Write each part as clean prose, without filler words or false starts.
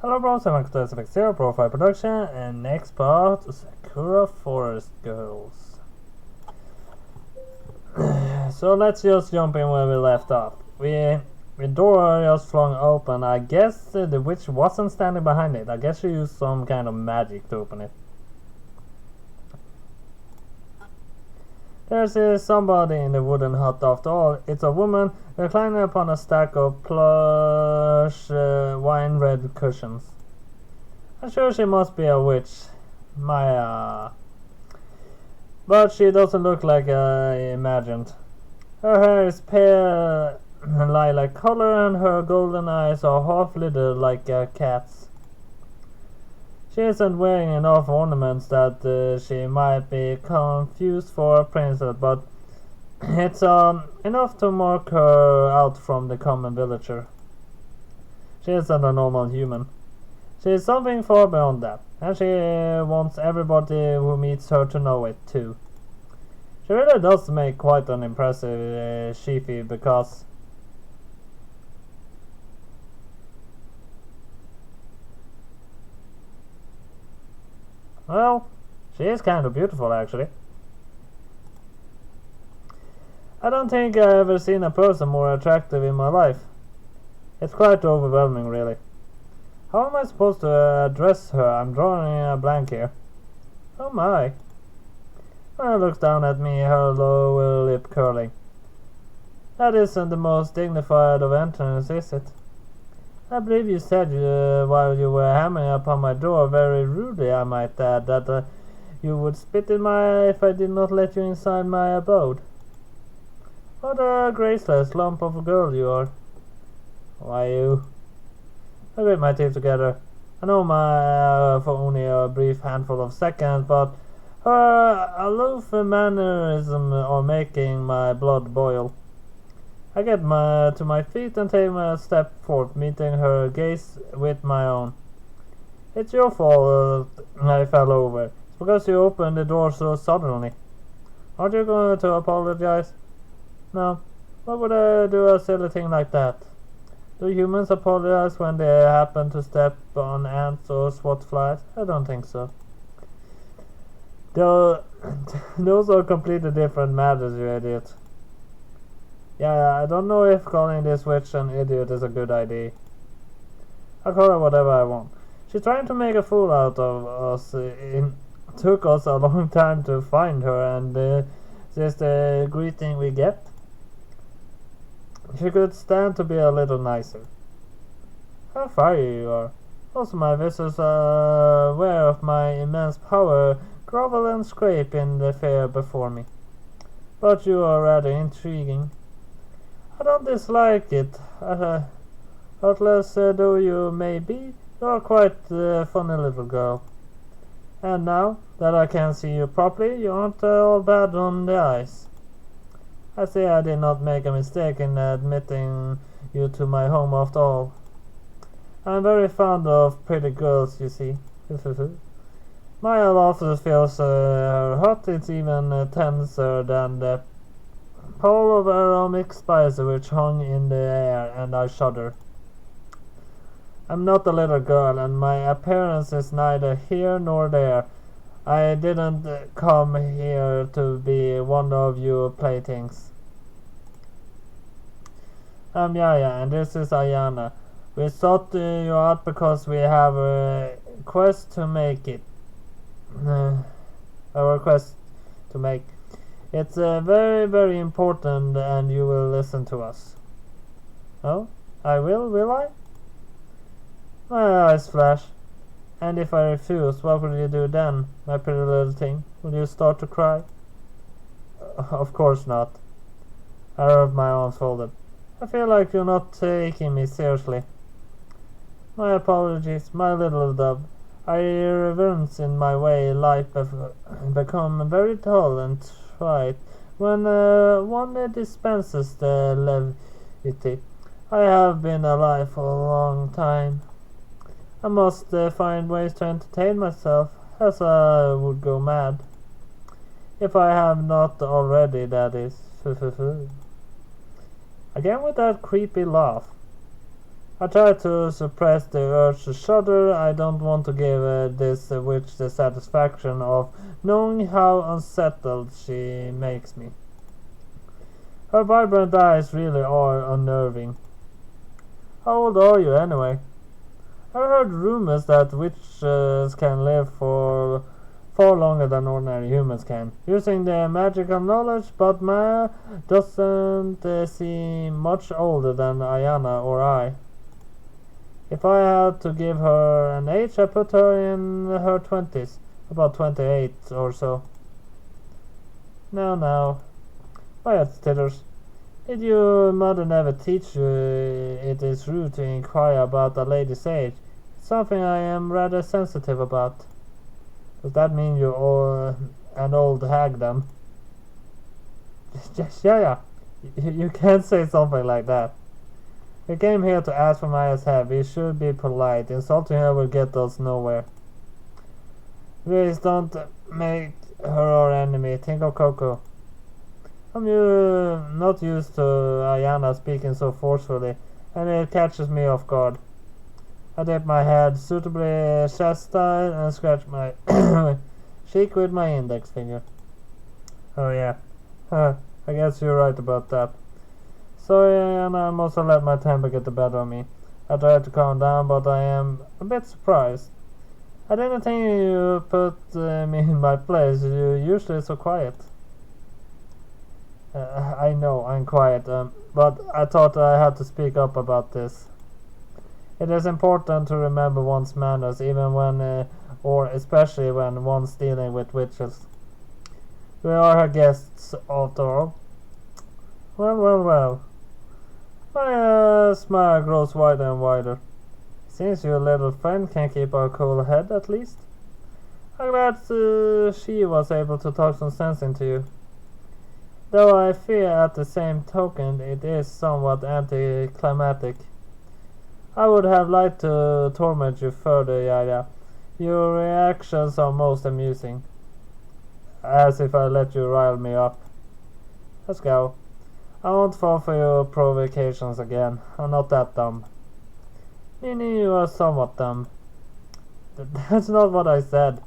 Hello bros, I'm Sakura Zero Profile Production, and next part, Sakura Forest Girls. So let's just jump in where we left off. The door just flung open. I guess the witch wasn't standing behind it. I guess she used some kind of magic to open it. There's somebody in the wooden hut after all. It's a woman reclining upon a stack of plush wine-red cushions. I'm sure she must be a witch. But she doesn't look like I imagined. Her hair is pale lilac color and her golden eyes are half-lit like a cat's. She isn't wearing enough ornaments that she might be confused for a princess, but it's enough to mark her out from the common villager. She isn't a normal human. She is something far beyond that, and she wants everybody who meets her to know it too. She really does make quite an impressive sheafy because well, she is kind of beautiful actually. I don't think I've ever seen a person more attractive in my life. It's quite overwhelming really. How am I supposed to address her? I'm drawing a blank here. Oh my. She looks down at me, her lower lip curling. That isn't the most dignified of entrance, is it? I believe you said while you were hammering upon my door, very rudely I might add, that you would spit in my eye if I did not let you inside my abode. What a graceless lump of a girl you are. Why you? I grit my teeth together. I know for only a brief handful of seconds, but her aloof mannerism are making my blood boil. I get to my feet and take a step forward, meeting her gaze with my own. It's your fault I fell over. It's because you opened the door so suddenly. Aren't you going to apologize? No. Why would I do a silly thing like that? Do humans apologize when they happen to step on ants or swat flies? I don't think so. Those are completely different matters, you idiot. Yeah, I don't know if calling this witch an idiot is a good idea. I'll call her whatever I want. She's trying to make a fool out of us. It took us a long time to find her, and this is the greeting we get. She could stand to be a little nicer. How fiery you are. Also my visitors are aware of my immense power, grovel and scrape in the fare before me. But you are rather intriguing. I don't dislike it. Heartless though you may be, you are quite a funny little girl. And now that I can see you properly, you aren't all bad on the eyes. I say I did not make a mistake in admitting you to my home after all. I'm very fond of pretty girls, you see. My laughter feels her hot. It's even tenser than the pall of aromatic spice which hung in the air, and I shudder. I'm not a little girl, and my appearance is neither here nor there. I didn't come here to be one of your playthings. I'm Yaya, and this is Ayana. We sought you out because we have a quest to make it. A request to make. It's very, very important, and you will listen to us. Oh, I will I? My eyes flash. And if I refuse, what will you do then, my pretty little thing? Will you start to cry? Of course not. I rub my arms folded. I feel like you're not taking me seriously. My apologies, my little dove. I reverence in my way life become very dull and trite when one dispenses the levity. I have been alive for a long time. I must find ways to entertain myself, as I would go mad. If I have not already, that is. Again with that creepy laugh. I try to suppress the urge to shudder. I don't want to give this witch the satisfaction of knowing how unsettled she makes me. Her vibrant eyes really are unnerving. How old are you anyway? I heard rumors that witches can live for far longer than ordinary humans can, using their magical knowledge, but Maya doesn't seem much older than Ayana or I. If I had to give her an age, I put her in her 20s, about 28 or so. Now, Maya titters. Did your mother never teach you it is rude to inquire about a lady's age? It's something I am rather sensitive about. Does that mean you're an old hag then? Yeah. You can't say something like that. We came here to ask for Maya's help. We should be polite. Insulting her will get us nowhere. Please don't make her our enemy. Think of Coco. I'm not used to Ayana speaking so forcefully, and it catches me off guard. I dip my head suitably chastised and scratch my cheek with my index finger. Oh yeah, I guess you're right about that. Sorry, Ayana, I must have let my temper get the better of me. I tried to calm down, but I am a bit surprised. I didn't think you put me in my place. You're usually so quiet. I know, I'm quiet, but I thought I had to speak up about this. It is important to remember one's manners, even when, or especially when one's dealing with witches. We are her guests, after all. Well. My smile grows wider and wider. Seems your little friend can keep a cool head, at least. I'm glad she was able to talk some sense into you. Though I fear at the same token it is somewhat anticlimactic. I would have liked to torment you further, Yaya. Your reactions are most amusing. As if I let you rile me up. Let's go. I won't fall for your provocations again. I'm not that dumb. Meaning you are somewhat dumb. That's not what I said.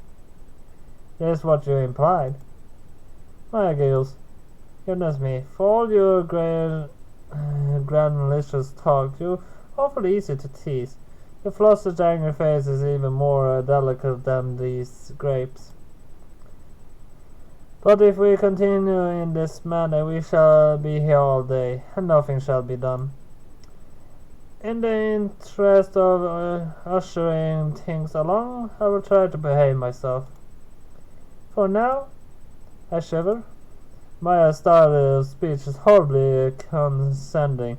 It's what you implied. Maya giggles. Goodness me, for all your granulicious talk, you're awfully easy to tease. Your flustered angry face is even more delicate than these grapes. But if we continue in this manner, we shall be here all day, and nothing shall be done. In the interest of ushering things along, I will try to behave myself. For now, I shiver. My style of speech is horribly condescending,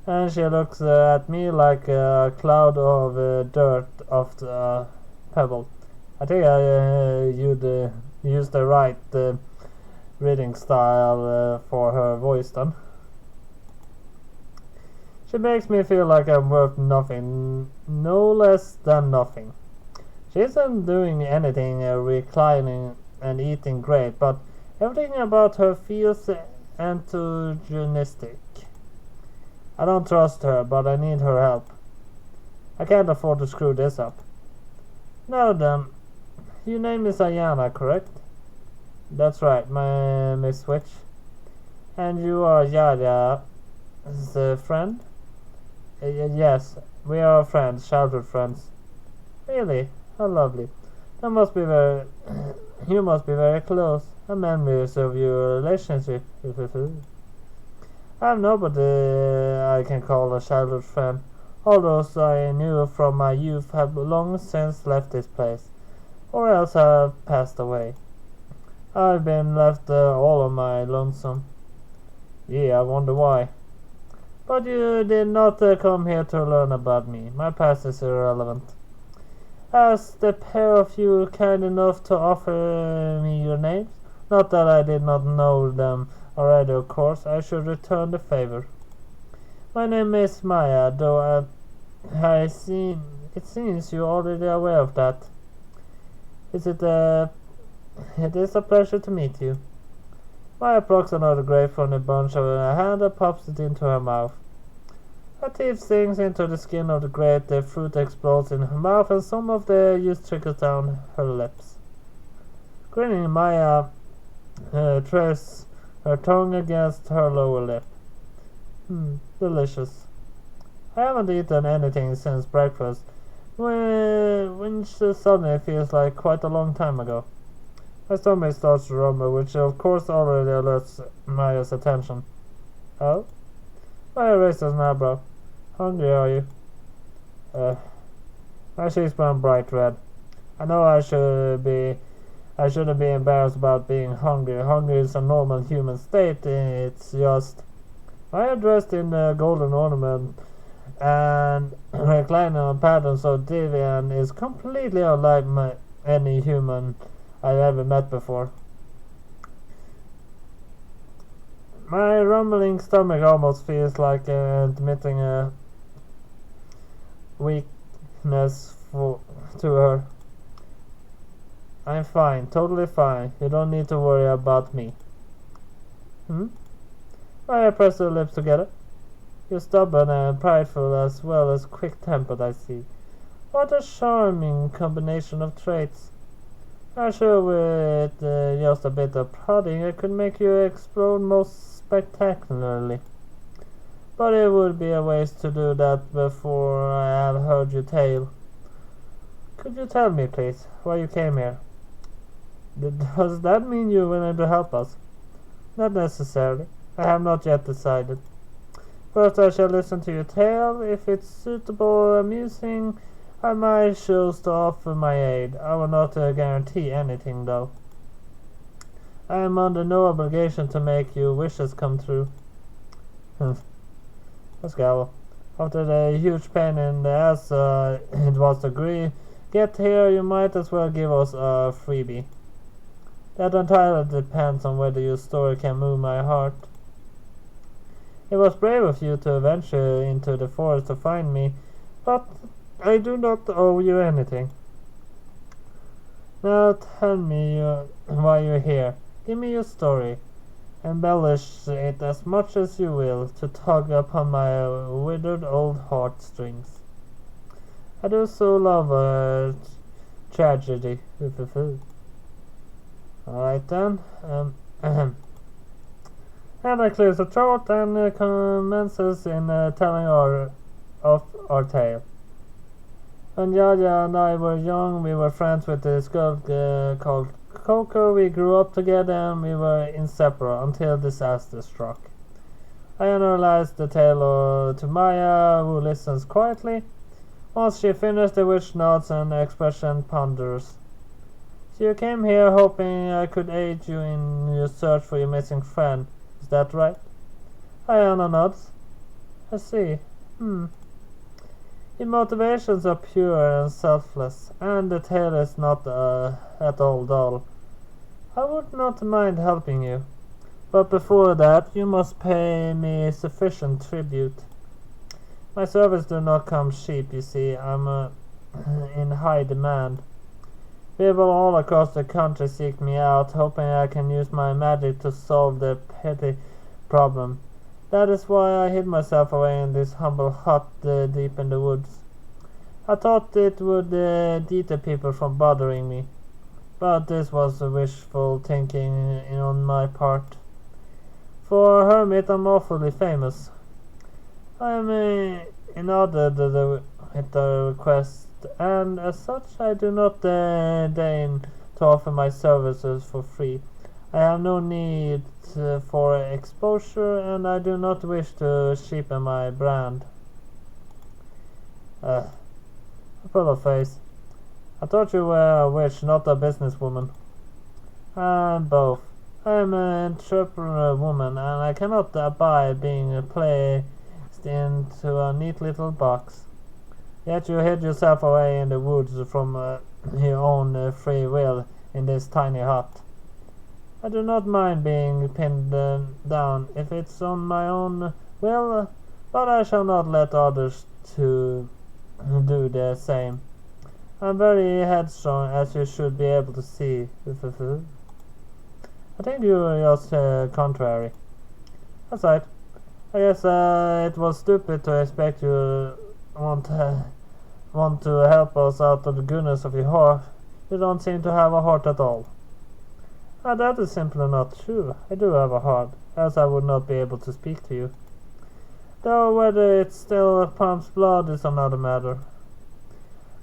and she looks at me like a cloud of dirt off a pebble. I think you'd use the right reading style for her voice then. She makes me feel like I'm worth nothing, no less than nothing. She isn't doing anything reclining and eating great, but everything about her feels antagonistic. I don't trust her, but I need her help. I can't afford to screw this up. Now then, your name is Ayana, correct? That's right, my Miss Witch. And you are Yaya's friend? Yes, we are friends, childhood friends. Really? How lovely. That must be very... you must be very close. I'm envious of your relationship. I have nobody I can call a childhood friend. All those I knew from my youth have long since left this place, or else have passed away. I've been left all on my lonesome. Yeah, I wonder why. But you did not come here to learn about me. My past is irrelevant. As the pair of you kind enough to offer me your names, not that I did not know them already, of course, I should return the favor. My name is Maya, though it seems you're already aware of that. It is a pleasure to meet you. Maya plucks another grape from the bunch of her hand and pops it into her mouth. Her teeth sinks into the skin of the grape, the fruit explodes in her mouth, and some of the juice trickles down her lips. Grinning, Maya traces her tongue against her lower lip. Delicious. I haven't eaten anything since breakfast, which suddenly feels like quite a long time ago. My stomach starts to rumble, which of course already alerts Maya's attention. Oh? Maya raised an eyebrow. Hungry, are you? My cheeks burn bright red. I know I shouldn't be embarrassed about being hungry. Hungry is a normal human state. It's just I am dressed in a golden ornament and reclining on pattern so deviant is completely unlike any human I've ever met before. My rumbling stomach almost feels like admitting a weakness to her. I'm fine, totally fine. You don't need to worry about me. I press her lips together. You're stubborn and prideful as well as quick-tempered, I see. What a charming combination of traits. I'm sure with just a bit of prodding I could make you explode most spectacularly. But it would be a waste to do that before I have heard your tale. Could you tell me, please, why you came here? Does that mean you're willing to help us? Not necessarily. I have not yet decided. First I shall listen to your tale. If it's suitable or amusing, I might choose to offer my aid. I will not guarantee anything, though. I am under no obligation to make your wishes come true. Let's go. After the huge pain in the ass it was to get here, you might as well give us a freebie. That entirely depends on whether your story can move my heart. It was brave of you to venture into the forest to find me, but I do not owe you anything. Now tell me why you're here. Give me your story. Embellish it as much as you will to tug upon my withered old heartstrings. I do so love a tragedy. Alright then. Anna clears her throat and commences in telling of our tale. When Yaya and I were young, we were friends with this girl called Coco. We grew up together and we were inseparable until disaster struck. I analyzed the tale to Maya, who listens quietly. Once she finished, the witch nods and expression ponders. So you came here hoping I could aid you in your search for your missing friend. Is that right? Ayana nods. I see. Your motivations are pure and selfless, and the tale is not at all dull. I would not mind helping you, but before that you must pay me sufficient tribute. My services do not come cheap, you see. I'm in high demand. People all across the country seek me out, hoping I can use my magic to solve their petty problem. That is why I hid myself away in this humble hut deep in the woods. I thought it would deter people from bothering me, but this was wishful thinking on my part. For a hermit, I'm awfully famous. I am honored with the request, and as such I do not deign to offer my services for free. I have no need for exposure, and I do not wish to cheapen my brand. Full of face. I thought you were a witch, not a businesswoman. I am both. I am an entrepreneur woman, and I cannot abide being placed into a neat little box. Yet you hid yourself away in the woods from your own free will in this tiny hut. I do not mind being pinned down if it's on my own will, but I shall not let others to do the same. I'm very headstrong, as you should be able to see. I think you are just contrary. That's right. I guess it was stupid to expect you want want to help us out of the goodness of your heart. You don't seem to have a heart at all. That is simply not true. I do have a heart, else I would not be able to speak to you. Though whether it still pumps blood is another matter.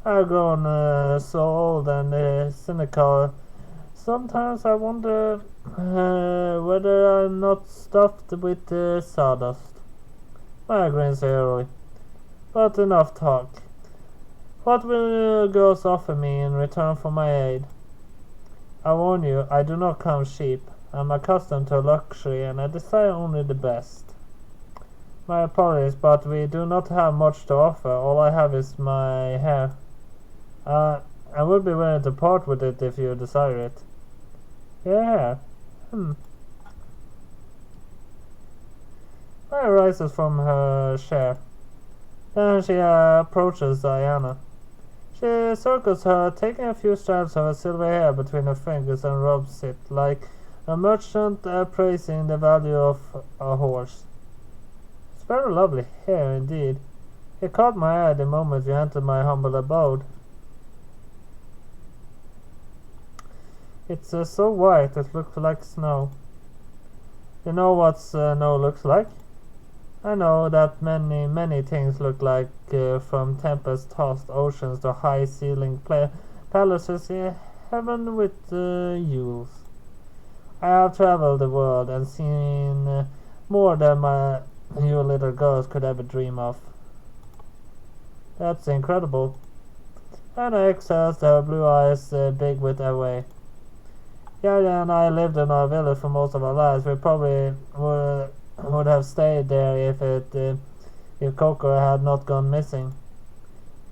I've grown so old and cynical. Sometimes I wonder whether I'm not stuffed with sawdust. I grin eerily. But enough talk. What will you girls offer me in return for my aid? I warn you, I do not come cheap. I'm accustomed to luxury and I desire only the best. My apologies, but we do not have much to offer. All I have is my hair. I would be willing to part with it if you desire it. Your hair? Maya rises from her chair. Then she approaches Diana. She circles her, taking a few strands of her silver hair between her fingers and rubs it like a merchant appraising the value of a horse. It's very lovely hair indeed. It caught my eye the moment you entered my humble abode. It's so white it looks like snow. You know what snow looks like? I know that many things look like, from tempest-tossed oceans to high-ceilinged palaces in heaven with jewels. I have traveled the world and seen more than you little girls could ever dream of. That's incredible. Anna exhales, her blue eyes big with away. Yaya and I lived in our village for most of our lives. We probably would have stayed there if Coco had not gone missing.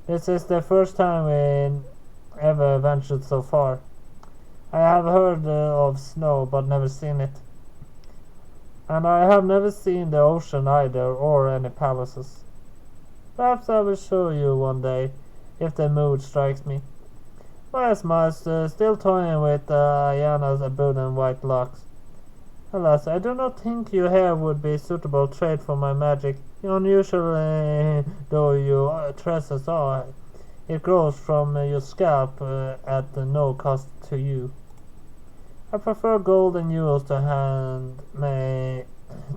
This is the first time we ever ventured so far. I have heard of snow, but never seen it. And I have never seen the ocean either, or any palaces. Perhaps I will show you one day, if the mood strikes me. Maya smiles, still toying with Ayana's abundant white locks. Alas, I do not think your hair would be suitable trade for my magic. Unusual though your tresses are, it grows from your scalp at no cost to you. I prefer gold and jewels to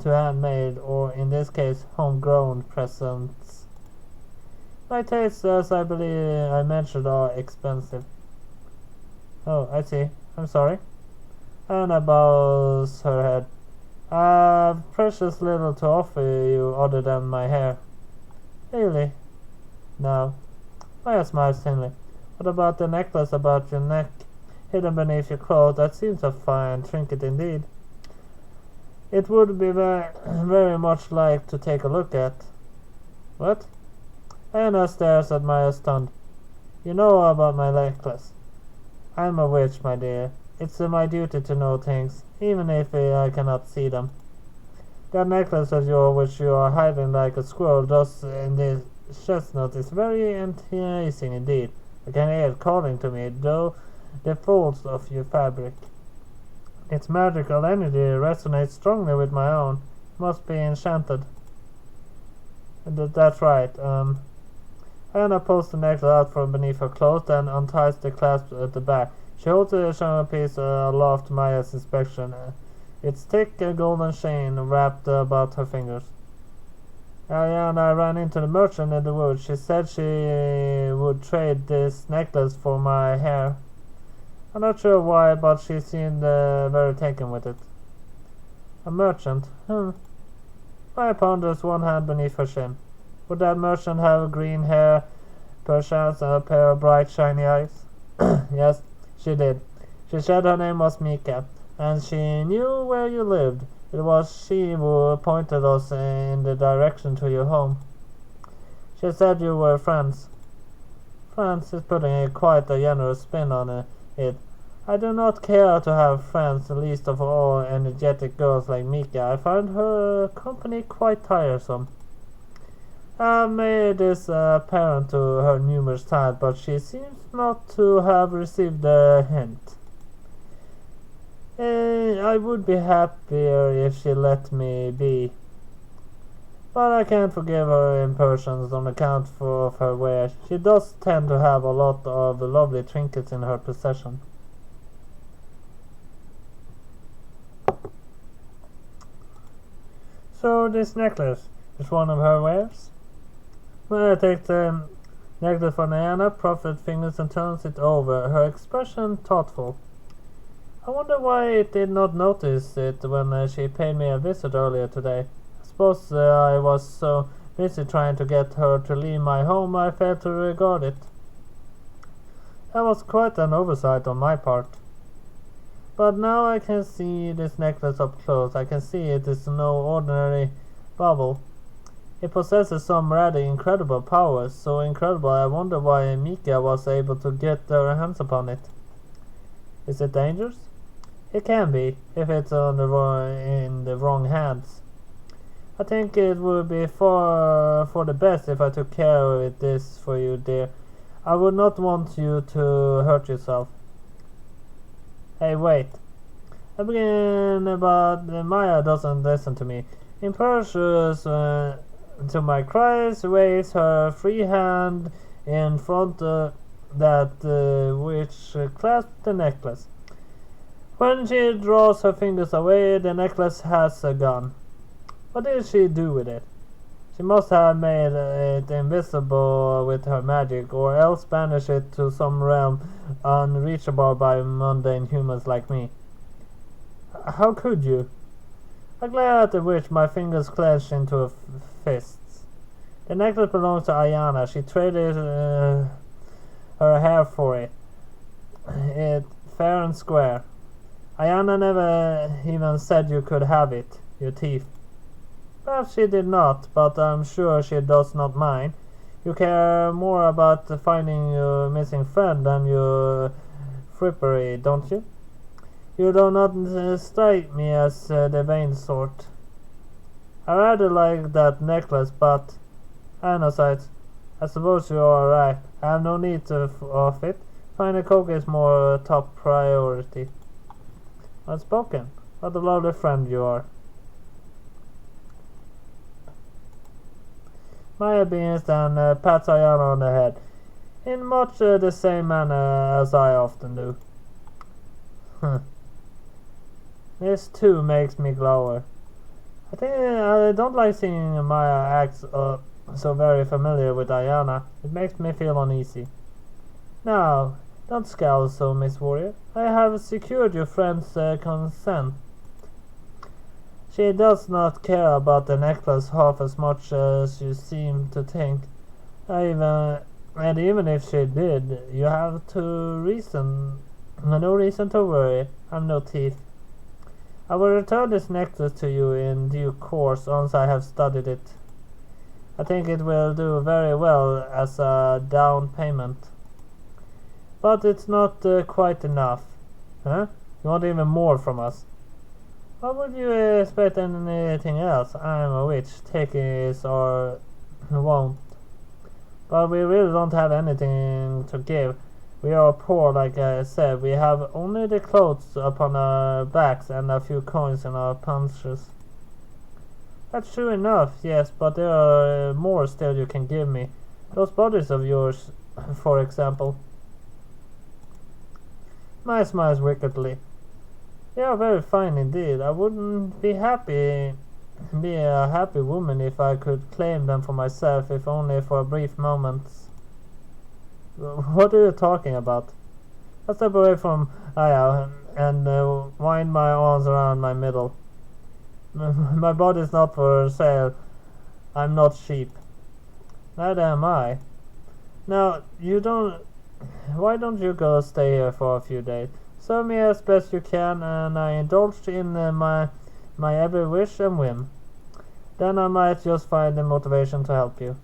handmade, or in this case, homegrown presents. My tastes, as I believe I mentioned, are expensive. Oh, I see. I'm sorry. Anna bows her head. I have precious little to offer you other than my hair. Really? No. Maya smiles thinly. What about the necklace about your neck, hidden beneath your clothes? That seems a fine trinket indeed. It would be very much like to take a look at. What? Anna stares at Maya stunned. You know about my necklace. I'm a witch, my dear. It's my duty to know things, even if I cannot see them. That necklace of yours, which you are hiding like a squirrel, thus in this chestnut, is very enticing indeed. I can hear it calling to me, though the folds of your fabric. Its magical energy resonates strongly with my own. It must be enchanted. That's right. Anna pulls the necklace out from beneath her clothes, then unties the clasp at the back. She holds the shining piece aloft to Maya's inspection. Its thick golden chain wrapped about her fingers. Aya and I ran into the merchant in the woods. She said she would trade this necklace for my hair. I'm not sure why, but she seemed very taken with it. A merchant? Maya ponders, one hand beneath her chin. Would that merchant have green hair, perchance a pair of bright shiny eyes? Yes. She did. She said her name was Mika, and she knew where you lived. It was she who pointed us in the direction to your home. She said you were friends. Friends is putting quite a generous spin on it. I do not care to have friends, least of all energetic girls like Mika. I find her company quite tiresome. I made this apparent to her numerous times, but she seems not to have received the hint. I would be happier if she let me be. But I can't forgive her impersions on account of her wear. She does tend to have a lot of lovely trinkets in her possession. So this necklace is one of her wares? Well, I take the necklace from Diana, Prophet fingers and turns it over, her expression thoughtful. I wonder why it did not notice it when she paid me a visit earlier today. I suppose I was so busy trying to get her to leave my home I failed to regard it. That was quite an oversight on my part. But now I can see this necklace up close. I can see it is no ordinary bauble. It possesses some rather incredible powers, so incredible I wonder why Mika was able to get her hands upon it. Is it dangerous? It can be, if it's in the wrong hands. I think it would be for the best if I took care of this for you, dear. I would not want you to hurt yourself. Hey, wait. I begin, but Maya doesn't listen to me. Impervious to my cries, raise her free hand in front which clasps the necklace. When she draws her fingers away, the necklace has a gun. What did she do with it? She must have made it invisible with her magic, or else banished it to some realm unreachable by mundane humans like me. How could you? I glare at the witch, my fingers clenched into fists. The necklace belongs to Ayana. She traded her hair for it. Fair and square. Ayana never even said you could have it, you thief. Perhaps she did not, but I'm sure she does not mind. You care more about finding your missing friend than your frippery, don't you? You do not strike me as the vain sort. I rather like that necklace, but besides, I suppose you are right. I have no need of it. Finding coke is more top priority. Unspoken. What a lovely friend you are. Maya beams and pats Ayana on the head, in much the same manner as I often do. This too makes me glower. I think I don't like seeing Maya act so very familiar with Ayana. It makes me feel uneasy. Now, don't scowl so, Miss Warrior. I have secured your friend's consent. She does not care about the necklace half as much as you seem to think. And even if she did, you have no reason to worry. I'm no thief. I will return this necklace to you in due course once I have studied it. I think it will do very well as a down payment. But it's not quite enough. Huh? You want even more from us? What would you expect anything else? I'm a witch. Take it or won't. But we really don't have anything to give. We are poor, like I said. We have only the clothes upon our backs and a few coins in our punches. That's true enough, yes, but there are more still you can give me. Those bodies of yours, for example. Maya smiles wickedly. They are very fine indeed. I wouldn't be a happy woman if I could claim them for myself, if only for a brief moment. What are you talking about? I step away from Aya and wind my arms around my middle. My body is not for sale. I'm not cheap. Neither am I. Now, why don't you go stay here for a few days? Serve me as best you can, and I indulge in my every wish and whim. Then I might just find the motivation to help you.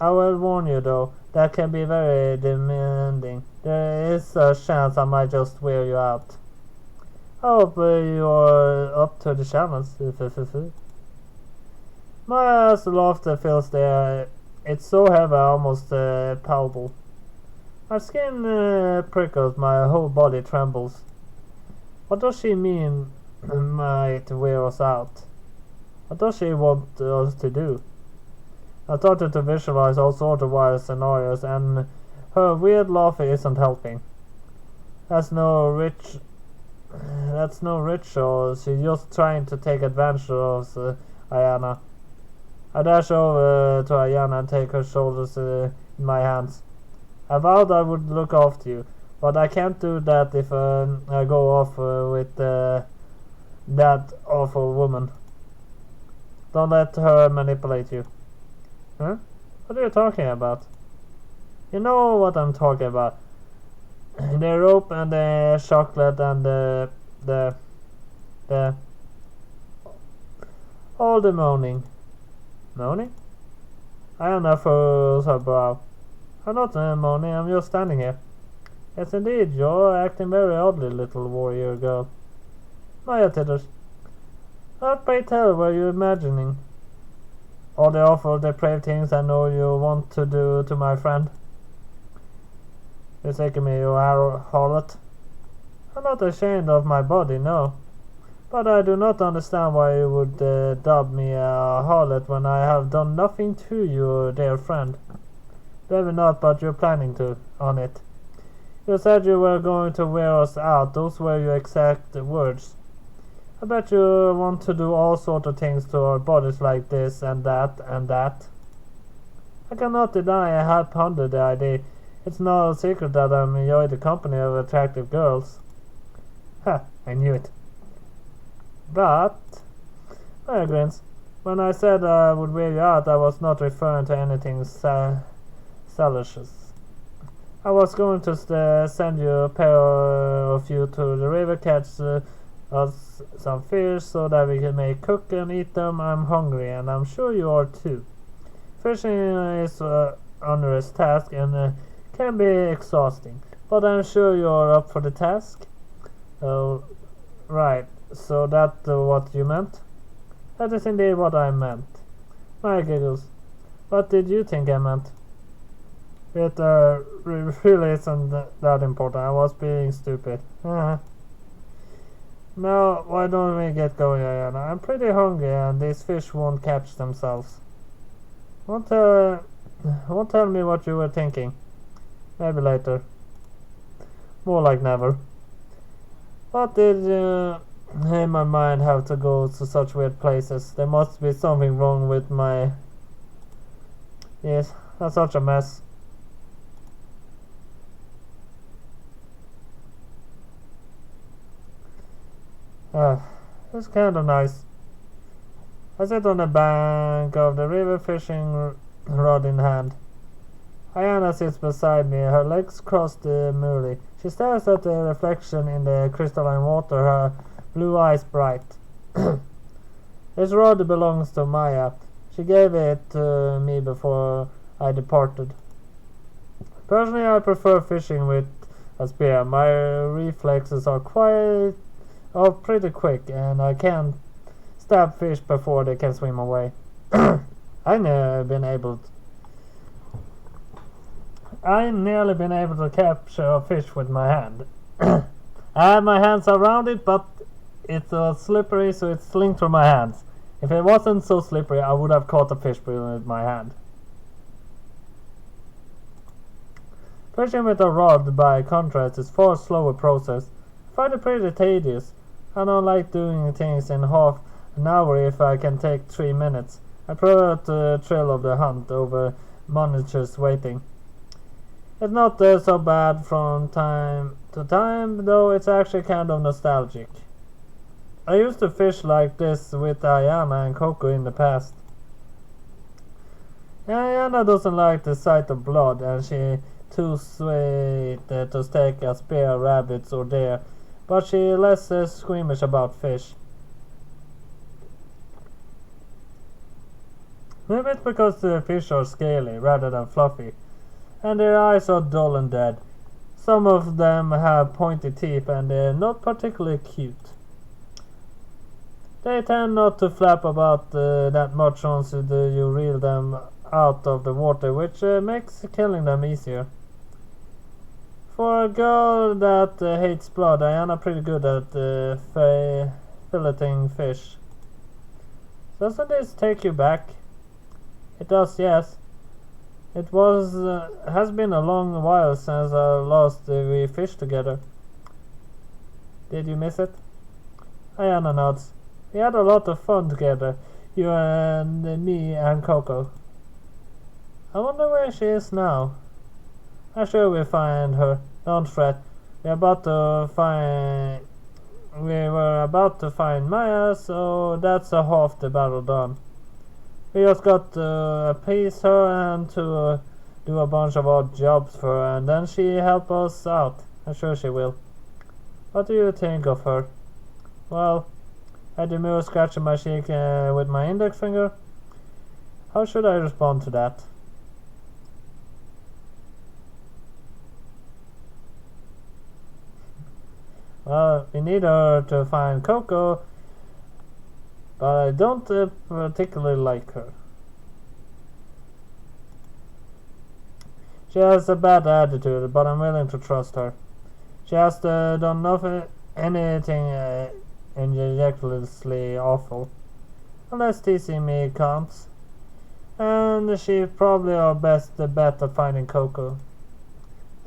I will warn you, though, that can be very demanding. There is a chance I might just wear you out. I hope you're up to the challenge. My laughter fills the air. It's so heavy, almost palpable. My skin prickles, my whole body trembles. What does she mean, might wear us out? What does she want us to do? I started to visualize all sorts of wild scenarios, and her weird laugh isn't helping. That's no ritual. She's just trying to take advantage of Ayana. I dash over to Ayana and take her shoulders in my hands. I vowed I would look after you, but I can't do that if I go off with that awful woman. Don't let her manipulate you. Huh? What are you talking about? You know what I'm talking about. The rope and the chocolate and the all the moaning. Moaning? Ayana furrows her brow. I'm not moaning, I'm just standing here. Yes indeed, you're acting very oddly, little warrior girl. Maya titters. What, pray tell, were you imagining? All the awful depraved things I know you want to do to my friend. You're taking me, you harlot. I'm not ashamed of my body, no. But I do not understand why you would dub me a harlot when I have done nothing to you, dear friend. Maybe not, but you're planning to, on it. You said you were going to wear us out. Those were your exact words. I bet you want to do all sorts of things to our bodies like this and that and that. I cannot deny I have pondered the idea. It's no secret that I enjoy the company of attractive girls. Ha, I knew it. But, Maya grins. When I said I would wear you out, I was not referring to anything salacious. I was going to send you a pair of you to the river, catch us some fish so that we can make cook and eat them. I'm hungry, and I'm sure you are too. Fishing is an onerous task and can be exhausting, but I'm sure you're up for the task. Right, so that's what you meant? That is indeed what I meant. Maya giggles. What did you think I meant? It really isn't that important. I was being stupid. Now, why don't we get going, Ayana? I'm pretty hungry and these fish won't catch themselves. Won't tell me what you were thinking. Maybe later. More like never. What did you in my mind have to go to such weird places? There must be something wrong with my... Yes, that's such a mess. It's kind of nice. I sit on the bank of the river, fishing rod in hand. Ayana sits beside me, her legs crossed moodily. She stares at the reflection in the crystalline water, her blue eyes bright. This rod belongs to Maya. She gave it to me before I departed. Personally, I prefer fishing with a spear. My reflexes are pretty quick, and I can stab fish before they can swim away. I nearly been able to capture a fish with my hand. I had my hands around it, but it's slippery, so it slinked through my hands. If it wasn't so slippery, I would have caught a fish with my hand. Fishing with a rod, by contrast, is far slower process. I find it pretty tedious. I don't like doing things in half an hour if I can take 3 minutes. I prefer the thrill of the hunt over monitors waiting. It's not so bad from time to time, though it's actually kind of nostalgic. I used to fish like this with Ayana and Coco in the past. Ayana doesn't like the sight of blood, and she's too sweet to stake a spear, rabbits or deer, but she's less squeamish about fish. Maybe it's because the fish are scaly rather than fluffy, and their eyes are dull and dead. Some of them have pointy teeth and they're not particularly cute. They tend not to flap about that much once you reel them out of the water, which makes killing them easier. For a girl that hates blood, Ayana pretty good at filleting fish. Doesn't this take you back? It does, yes. It has been a long while since last we fished together. Did you miss it? Ayana nods. We had a lot of fun together, you and me and Coco. I wonder where she is now. I'm sure we'll find her. Don't fret. We were about to find Maya, so that's half the battle done. We just got to appease her and to do a bunch of odd jobs for her, and then she help us out. I'm sure she will. What do you think of her? Well, I demur, scratching my cheek with my index finger. How should I respond to that? Well, we need her to find Coco, but I don't particularly like her. She has a bad attitude, but I'm willing to trust her. She has done anything ridiculously awful, unless teasing me counts. And she's probably our best bet at finding Coco.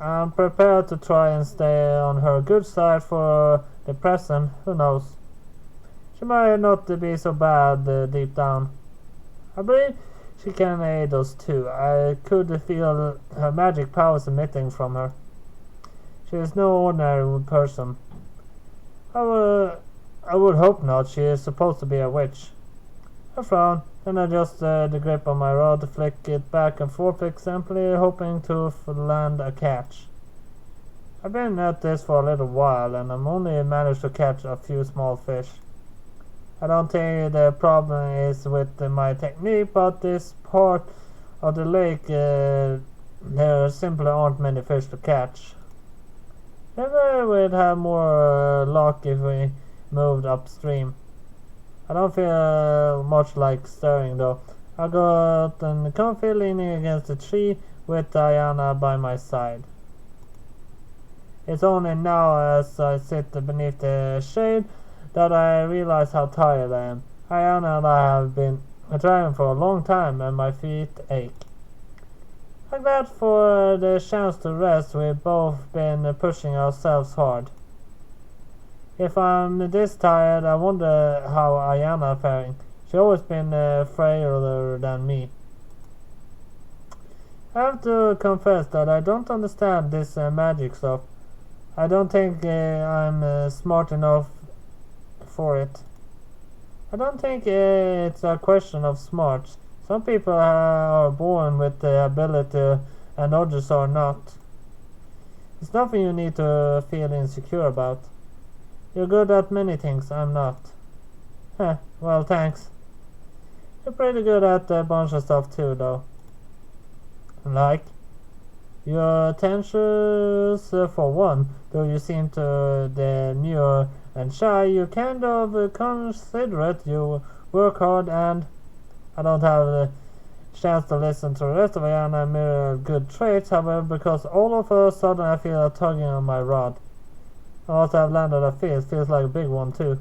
I'm prepared to try and stay on her good side for the present. Who knows? She might not be so bad deep down. I believe she can aid us too. I could feel her magic powers emitting from her. She is no ordinary person. I would hope not. She is supposed to be a witch. I frown, then adjust the grip on my rod, flick it back and forth, simply hoping to land a catch. I've been at this for a little while, and I've only managed to catch a few small fish. I don't think the problem is with my technique, but this part of the lake, there simply aren't many fish to catch. Maybe we'd have more luck if we moved upstream. I don't feel much like stirring though. I got comfy leaning against a tree with Ayana by my side. It's only now as I sit beneath the shade that I realize how tired I am. Ayana and I have been driving for a long time and my feet ache. I'm glad for the chance to rest. We've both been pushing ourselves hard. If I'm this tired, I wonder how Ayana faring. She's always been frailer than me. I have to confess that I don't understand this magic stuff. I don't think I'm smart enough for it. I don't think it's a question of smarts. Some people are born with the ability and others are not. It's nothing you need to feel insecure about. You're good at many things, I'm not. Heh, well thanks. You're pretty good at a bunch of stuff too, though. Like? You're attentions for one, though you seem to demure and shy. You're kind of considerate, you work hard, and I don't have the chance to listen to the rest of Ayana's myriad good traits, however, because all of a sudden I feel a tugging on my rod. I must have landed a fish. Feels like a big one too.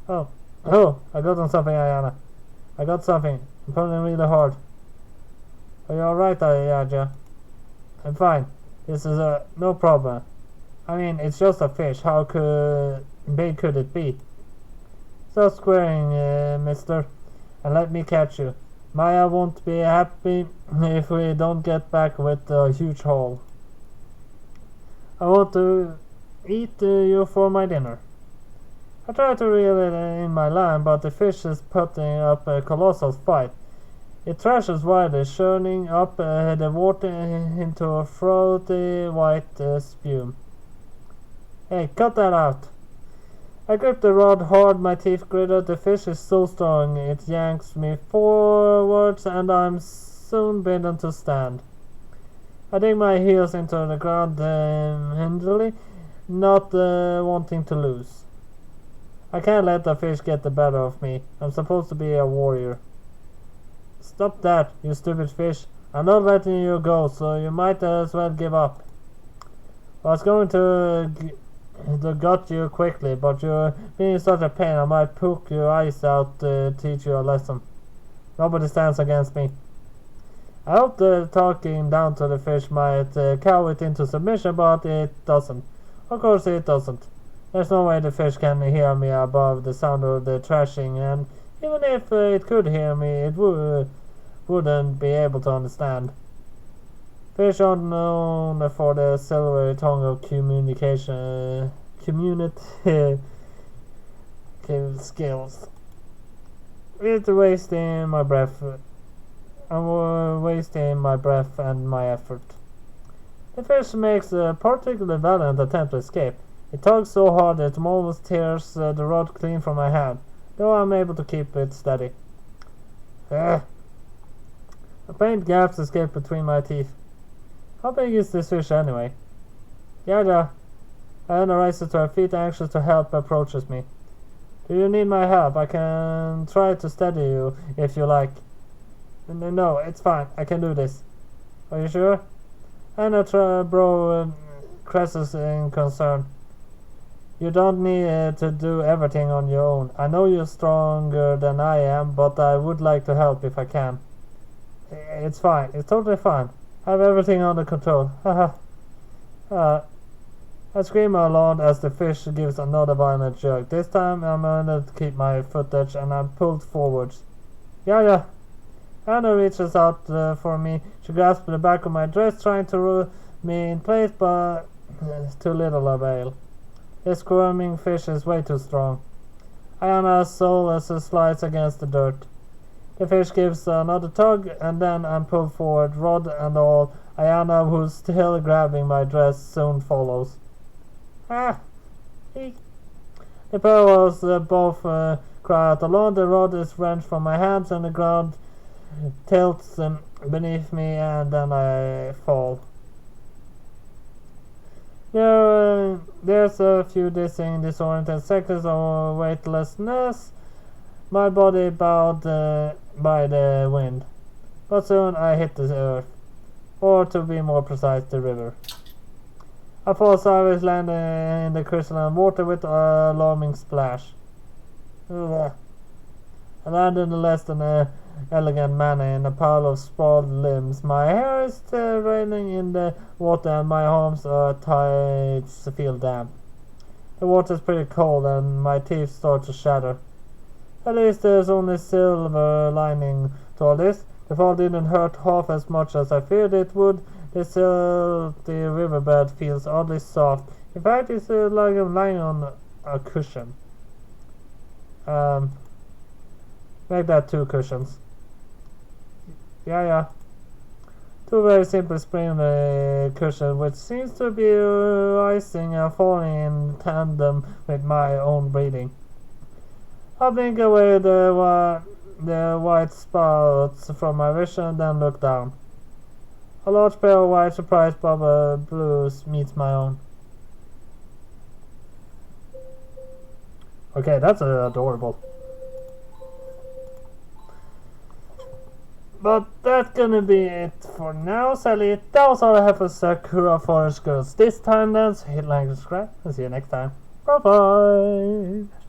Oh, I got on something, Ayana. I got something. I'm pulling really hard. Are you alright, Ayaja? I'm fine. This is no problem. I mean, it's just a fish. How big could it be? Stop squaring, mister, and let me catch you. Maya won't be happy if we don't get back with a huge haul. I want to eat you for my dinner. I try to reel it in my line, but the fish is putting up a colossal fight. It thrashes wildly, churning up the water into a frothy white spume. Hey, cut that out! I grip the rod hard, my teeth gritted. The fish is so strong, it yanks me forwards, and I'm soon bidden to stand. I dig my heels into the ground hindily, not wanting to lose. I can't let the fish get the better of me. I'm supposed to be a warrior. Stop that, you stupid fish. I'm not letting you go, so you might as well give up. I was going to they got you quickly, but you're being such a pain I might poke your eyes out to teach you a lesson. Nobody stands against me. I hope the talking down to the fish might cow it into submission, but it doesn't. Of course it doesn't. There's no way the fish can hear me above the sound of the thrashing, and even if it could hear me, it wouldn't be able to understand. Fish are known for their silvery tongue of communication, communicative skills. It's wasting my breath. I'm wasting my breath and my effort. The fish makes a particularly valiant attempt to escape. It tugs so hard that it almost tears the rod clean from my hand, though I'm able to keep it steady. The faint gaps escape between my teeth. How big is this fish anyway? Yeah. Anna rises to her feet, anxious to help, approaches me. Do you need my help? I can try to steady you if you like. No, it's fine. I can do this. Are you sure? Anna cresses in concern. You don't need to do everything on your own. I know you're stronger than I am, but I would like to help if I can. It's fine. It's totally fine. I have everything under control. Haha. I scream aloud as the fish gives another violent jerk. This time I'm unable to keep my footage and I'm pulled forwards. Yeah. Anna reaches out for me. She grasps the back of my dress, trying to roll me in place, but to little avail. This squirming fish is way too strong. Anna's soul slides against the dirt. The fish gives another tug, and then I'm pulled forward, rod and all. Ayana, who's still grabbing my dress, soon follows. The pair of us both cry out alone. The rod is wrenched from my hands, and the ground tilts beneath me, and then I fall. There's a few dizzying, disoriented seconds of weightlessness. My body bowed by the wind. But soon I hit the earth. Or to be more precise, the river. I fall sideways, landing in the crystalline water with a alarming splash. Ugh. I landed in less than an elegant manner in a pile of sprawled limbs. My hair is raining in the water and my arms are tight to feel damp. The water is pretty cold and my teeth start to shatter. At least there's only silver lining to all this. The fall didn't hurt half as much as I feared it would. The silty riverbed feels oddly soft. In fact, it's like I'm lying on a cushion. Make that 2 cushions. Yeah. 2 very simple spring cushions, which seems to be rising and falling in tandem with my own breathing. I blink away the white spots from my vision, then look down. A large pair of white surprise bubble blues meets my own. Okay, that's adorable. But that's gonna be it for now, Sally. That was all I have for Sakura Forest Girls this time then, so hit like and subscribe, and see you next time. Bye bye!